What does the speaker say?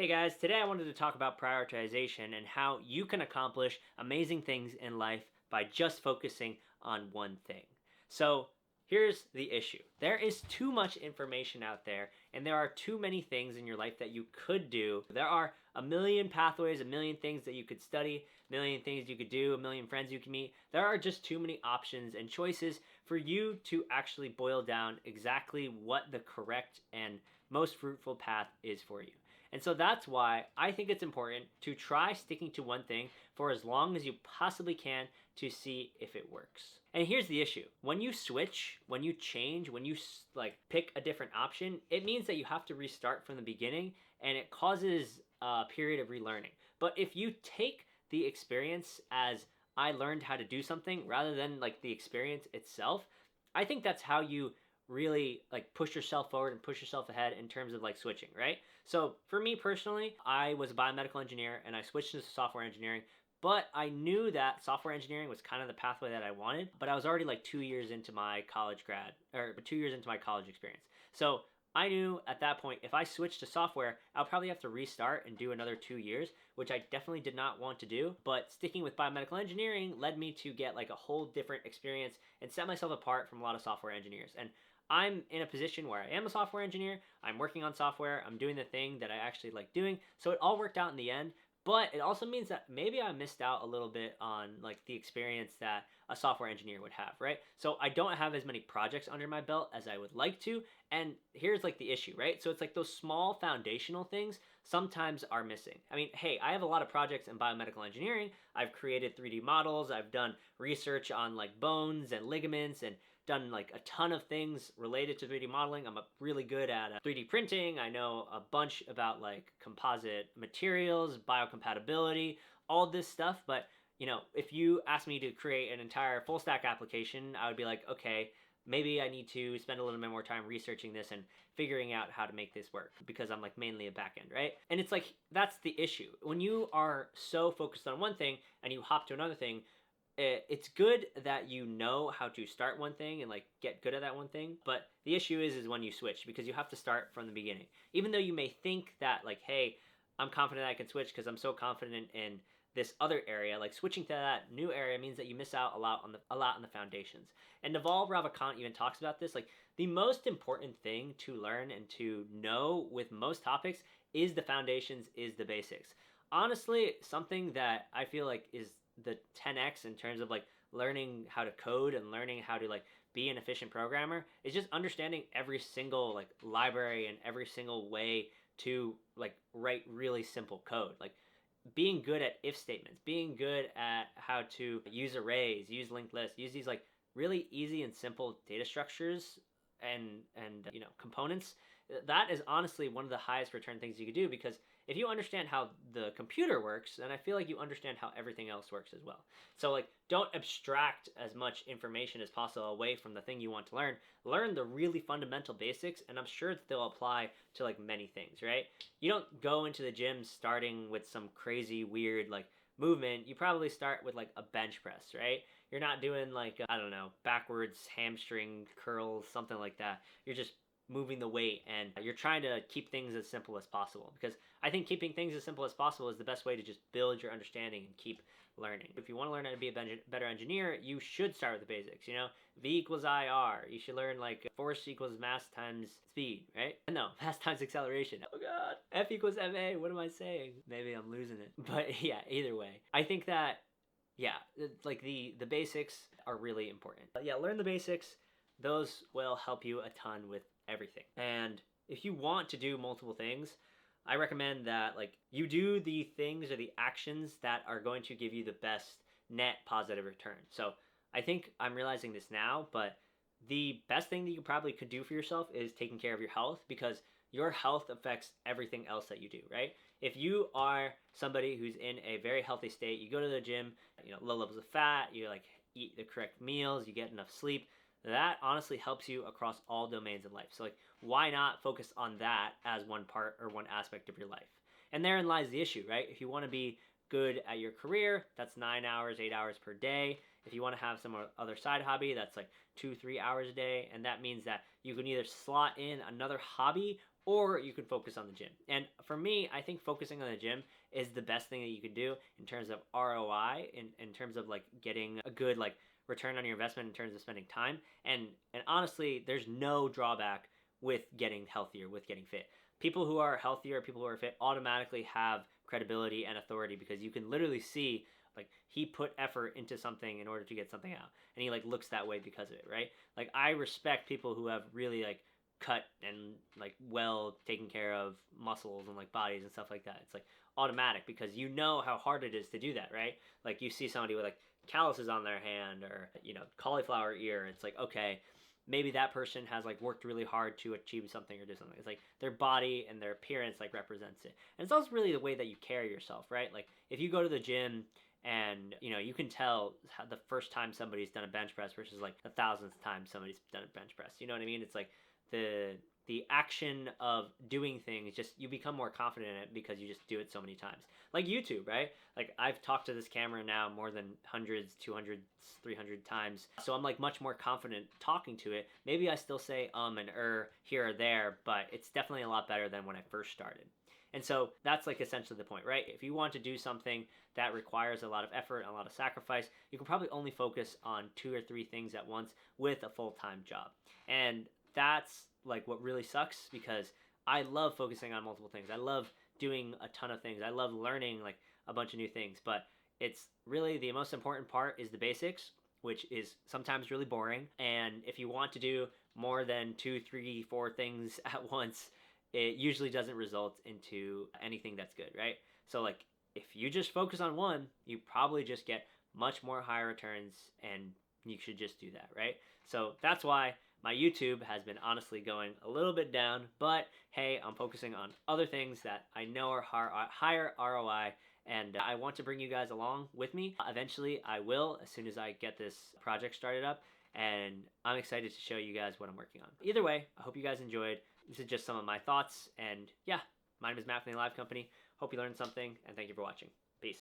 Hey guys, today I wanted to talk about prioritization and how you can accomplish amazing things in life by just focusing on one thing. So, here's the issue there is too much information out there, and there are too many things in your life that you could do. There are a million pathways, a million things that you could study, a million things you could do, a million friends you can meet. There are just too many options and choices for you to actually boil down exactly what the correct and most fruitful path is for you. And so that's why I think it's important to try sticking to one thing for as long as you possibly can to see if it works. And here's the issue. When you switch, when you change, when you pick a different option, it means that you have to restart from the beginning, and it causes a period of relearning. But if you take the experience as I learned how to do something rather than like the experience itself, I think that's how you really like push yourself forward and push yourself ahead in terms of like switching, right? So for me personally, I was a biomedical engineer and I switched into software engineering, but I knew that software engineering was kind of the pathway that I wanted, but I was already like 2 years into my college grad or 2 years into my college experience. So I knew at that point, if I switched to software, I'll probably have to restart and do another 2 years, which I definitely did not want to do. But sticking with biomedical engineering led me to get like a whole different experience and set myself apart from a lot of software engineers. And I'm in a position where I am a software engineer, I'm working on software, I'm doing the thing that I actually like doing. So it all worked out in the end. But it also means that maybe I missed out a little bit on like the experience that a software engineer would have, right? So I don't have as many projects under my belt as I would like to. And here's like the issue, right? So it's like those small foundational things sometimes are missing. I mean, hey, I have a lot of projects in biomedical engineering. I've created 3D models, I've done research on like bones and ligaments and done like a ton of things related to 3D modeling. I'm really good at 3D printing. I know a bunch about like composite materials, biocompatibility, all this stuff. But if you ask me to create an entire full stack application, I would be like, okay, maybe I need to spend a little bit more time researching this and figuring out how to make this work because I'm like mainly a backend, right? And it's like, that's the issue. When you are so focused on one thing and you hop to another thing, it's good that you know how to start one thing and like get good at that one thing, but the issue is when you switch, because you have to start from the beginning. Even though you may think that like, hey, I'm confident I can switch because I'm so confident in this other area, like switching to that new area means that you miss out a lot on the foundations. And Naval Ravikant even talks about this, like the most important thing to learn and to know with most topics is the foundations, is the basics. Honestly, something that I feel like is the 10x in terms of like learning how to code and learning how to like be an efficient programmer is just understanding every single like library and every single way to like write really simple code. Like being good at if statements, being good at how to use arrays, use linked lists, use these like really easy and simple data structures and components. That is honestly one of the highest return things you could do, because if you understand how the computer works, then I feel like you understand how everything else works as well. So like don't abstract as much information as possible away from the thing you want to learn. Learn the really fundamental basics, and I'm sure that they'll apply to like many things, right? You don't go into the gym starting with some crazy weird like movement. You probably start with like a bench press, right? You're not doing like I don't know, backwards hamstring curls, something like that. You're just moving the weight, and you're trying to keep things as simple as possible, because I think keeping things as simple as possible is the best way to just build your understanding and keep learning. If you want to learn how to be a better engineer, you should start with the basics. V equals IR. You should learn like force equals mass times speed, right? No, mass times acceleration. Oh god. F equals ma. What am I saying? Maybe I'm losing it. But yeah, either way, I think that yeah, like the basics are really important. But yeah, learn the basics. Those will help you a ton with everything. And if you want to do multiple things, I recommend that like you do the things or the actions that are going to give you the best net positive return. So I think I'm realizing this now, but the best thing that you probably could do for yourself is taking care of your health, because your health affects everything else that you do, right? If you are somebody who's in a very healthy state, you go to the gym, low levels of fat, you like eat the correct meals, you get enough sleep, that honestly helps you across all domains of life. So like, why not focus on that as one part or one aspect of your life? And therein lies the issue, right? If you want to be good at your career, that's 9 hours, 8 hours per day. If you want to have some other side hobby, that's like 2, 3 hours a day. And that means that you can either slot in another hobby or you can focus on the gym. And for me, I think focusing on the gym is the best thing that you could do in terms of ROI, in terms of like getting a good like return on your investment in terms of spending time. And honestly, there's no drawback with getting healthier, with getting fit. People who are healthier, people who are fit automatically have credibility and authority because you can literally see like he put effort into something in order to get something out, and he like looks that way because of it, right? Like I respect people who have really like cut and like well taken care of muscles and like bodies and stuff like that. It's like automatic because you know how hard it is to do that, right? Like you see somebody with like calluses on their hand or cauliflower ear. It's like, okay, maybe that person has like worked really hard to achieve something or do something. It's like their body and their appearance like represents it. And it's also really the way that you carry yourself, right? Like if you go to the gym and you can tell how the first time somebody's done a bench press versus like the thousandth time somebody's done a bench press. You know what I mean? It's like the action of doing things, just you become more confident in it because you just do it so many times. Like YouTube, right? Like I've talked to this camera now more than hundreds, 200, 300 times. So I'm like much more confident talking to it. Maybe I still say and here or there, but it's definitely a lot better than when I first started. And so that's like essentially the point, right? If you want to do something that requires a lot of effort and a lot of sacrifice, you can probably only focus on 2 or 3 things at once with a full-time job. And that's like what really sucks because I love focusing on multiple things. I love doing a ton of things. I love learning like a bunch of new things, but it's really the most important part is the basics, which is sometimes really boring. And if you want to do more than 2, 3, 4 things at once, it usually doesn't result into anything that's good, right? So like if you just focus on one, you probably just get much more higher returns, and you should just do that, right? So that's why my YouTube has been honestly going a little bit down, but hey, I'm focusing on other things that I know are higher ROI, and I want to bring you guys along with me. Eventually, I will as soon as I get this project started up, and I'm excited to show you guys what I'm working on. Either way, I hope you guys enjoyed. This is just some of my thoughts, and yeah, my name is Matt from the Live Company. Hope you learned something, and thank you for watching.